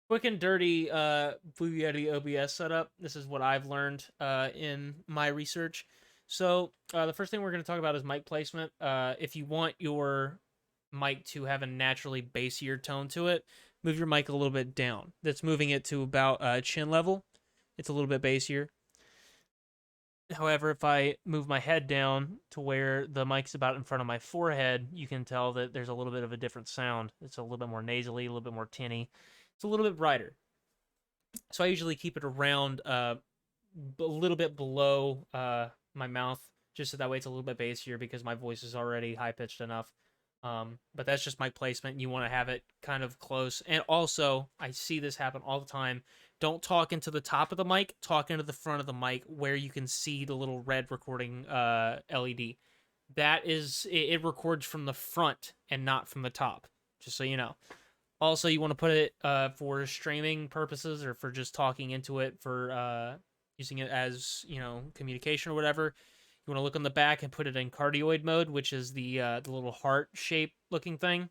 Quick and dirty Blue Yeti OBS setup. This is what I've learned in my research. So the first thing we're going to talk about is mic placement. If you want your mic to have a naturally bassier tone to it, move your mic a little bit down. That's moving it to about chin level. It's a little bit bassier. However, if I move my head down to where the mic's about in front of my forehead, you can tell that there's a little bit of a different sound. It's a little bit more nasally, a little bit more tinny. It's a little bit brighter. So I usually keep it around a little bit below my mouth, just so that way it's a little bit bassier because my voice is already high pitched enough. But that's just my placement. You want to have it kind of close. And also, I see this happen all the time. Don't talk into the top of the mic, talk into the front of the mic where you can see the little red recording LED. That is, it records from the front and not from the top, just so you know. Also, you want to put it for streaming purposes or for just talking into it for using it as, communication or whatever. You want to look on the back and put it in cardioid mode, which is the little heart shape looking thing.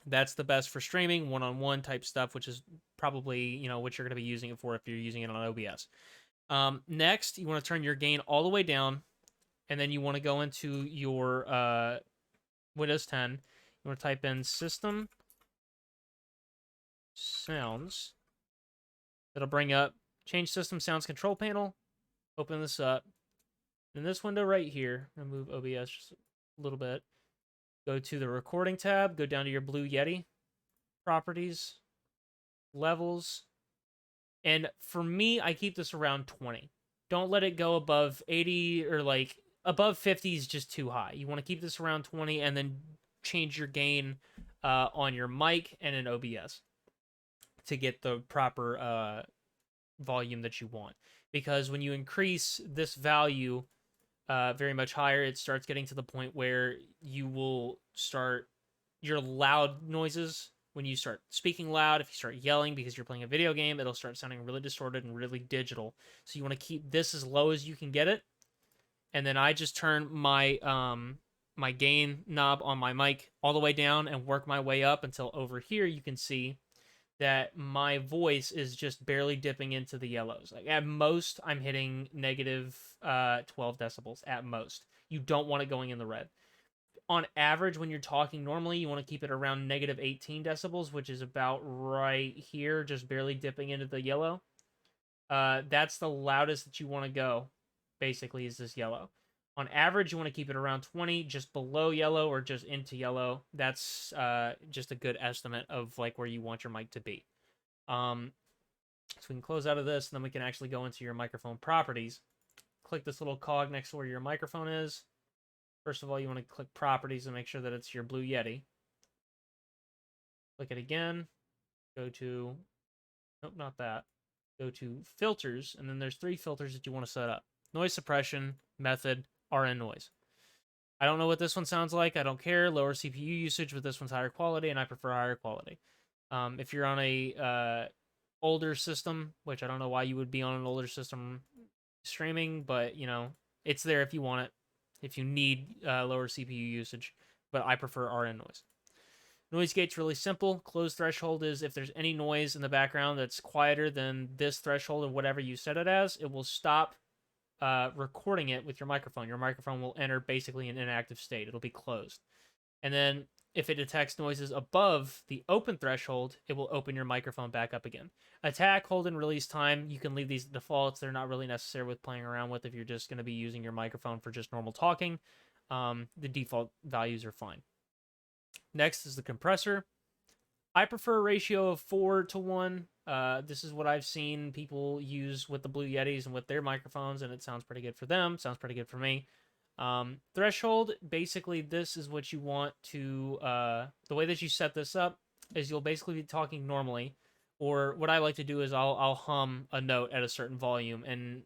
That's the best for streaming, one-on-one type stuff, which is probably, what you're going to be using it for if you're using it on OBS. Next, you want to turn your gain all the way down, and then you want to go into your Windows 10. You want to type in System Sounds. It'll bring up Change System Sounds Control Panel. Open this up. In this window right here, I'm going to move OBS just a little bit. Go to the Recording tab. Go down to your Blue Yeti. Properties. Levels. And for me, I keep this around 20. Don't let it go above 80 or above 50 is just too high. You want to keep this around 20 and then change your gain on your mic and in OBS to get the proper volume that you want. Because when you increase this value very much higher, it starts getting to the point where you will start your loud noises. When you start speaking loud, if you start yelling because you're playing a video game, it'll start sounding really distorted and really digital. So you want to keep this as low as you can get it. And then I just turn my my gain knob on my mic all the way down and work my way up until over here you can see that my voice is just barely dipping into the yellows. Like at most, I'm hitting negative 12 decibels at most. You don't want it going in the red. On average, when you're talking normally, you want to keep it around negative 18 decibels, which is about right here, just barely dipping into the yellow. That's the loudest that you want to go, basically, is this yellow. On average, you want to keep it around 20, just below yellow or just into yellow. That's just a good estimate of like where you want your mic to be. So we can close out of this, and then we can actually go into your microphone properties. Click this little cog next to where your microphone is. First of all, you want to click properties and make sure that it's your Blue Yeti. Click it again. Go to, nope, not that. Go to filters, and then there's 3 filters that you want to set up. Noise suppression, method, RN noise. I don't know what this one sounds like. I don't care. Lower CPU usage, but this one's higher quality, and I prefer higher quality. If you're on a older system, which I don't know why you would be on an older system streaming, but it's there if you want it, if you need lower CPU usage. But I prefer RN noise. Noise gate's really simple. Closed threshold is if there's any noise in the background that's quieter than this threshold of whatever you set it as, it will stop recording it with your microphone. Your microphone will enter basically an inactive state. It'll be closed. And then if it detects noises above the open threshold, it will open your microphone back up again. Attack, hold, and release time, you can leave these defaults. They're not really necessary with playing around with if you're just going to be using your microphone for just normal talking. The default values are fine. Next is the compressor. I prefer a ratio of 4:1. This is what I've seen people use with the Blue Yetis and with their microphones, and it sounds pretty good for them. Sounds pretty good for me. Threshold, basically, this is what you want to... the way that you set this up is you'll basically be talking normally, or what I like to do is I'll hum a note at a certain volume and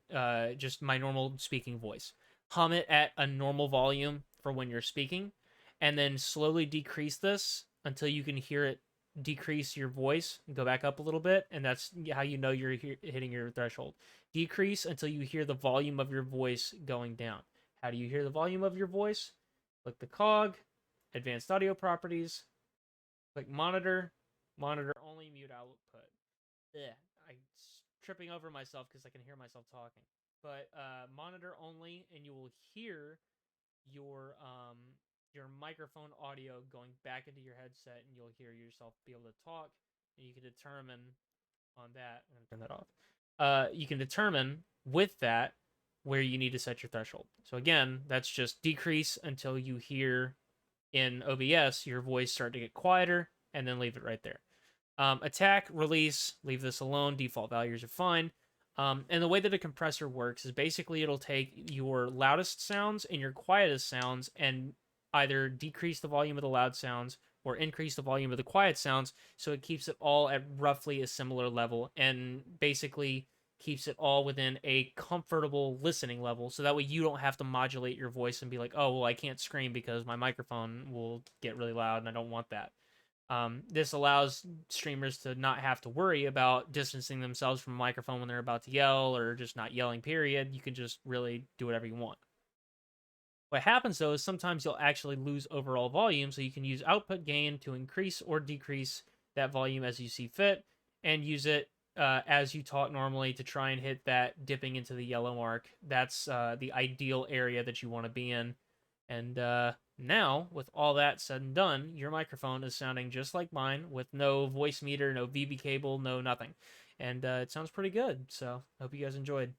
just my normal speaking voice. Hum it at a normal volume for when you're speaking, and then slowly decrease this until you can hear it decrease your voice and go back up a little bit, and that's how you know you're hitting your threshold. Decrease until you hear the volume of your voice going down. How do you hear the volume of your voice? Click the cog, advanced audio properties, click monitor, monitor only, mute output. I'm tripping over myself because I can hear myself talking. But monitor only, and you will hear your microphone audio going back into your headset, and you'll hear yourself be able to talk, and you can determine on that. I'm gonna turn that off. You can determine with that where you need to set your threshold. So again, that's just decrease until you hear in OBS your voice start to get quieter, and then leave it right there. Attack, release, leave this alone. Default values are fine. And the way that a compressor works is basically it'll take your loudest sounds and your quietest sounds and either decrease the volume of the loud sounds or increase the volume of the quiet sounds, so it keeps it all at roughly a similar level and basically keeps it all within a comfortable listening level, so that way you don't have to modulate your voice and be like, oh well, I can't scream because my microphone will get really loud and I don't want that. This allows streamers to not have to worry about distancing themselves from a microphone when they're about to yell or just not yelling, period. You can just really do whatever you want. What happens though is sometimes you'll actually lose overall volume, so you can use output gain to increase or decrease that volume as you see fit, and use it as you talk normally to try and hit that dipping into the yellow mark. That's the ideal area that you want to be in. And now, with all that said and done, your microphone is sounding just like mine with no voice meter, no VB cable, no nothing. And it sounds pretty good. So, hope you guys enjoyed.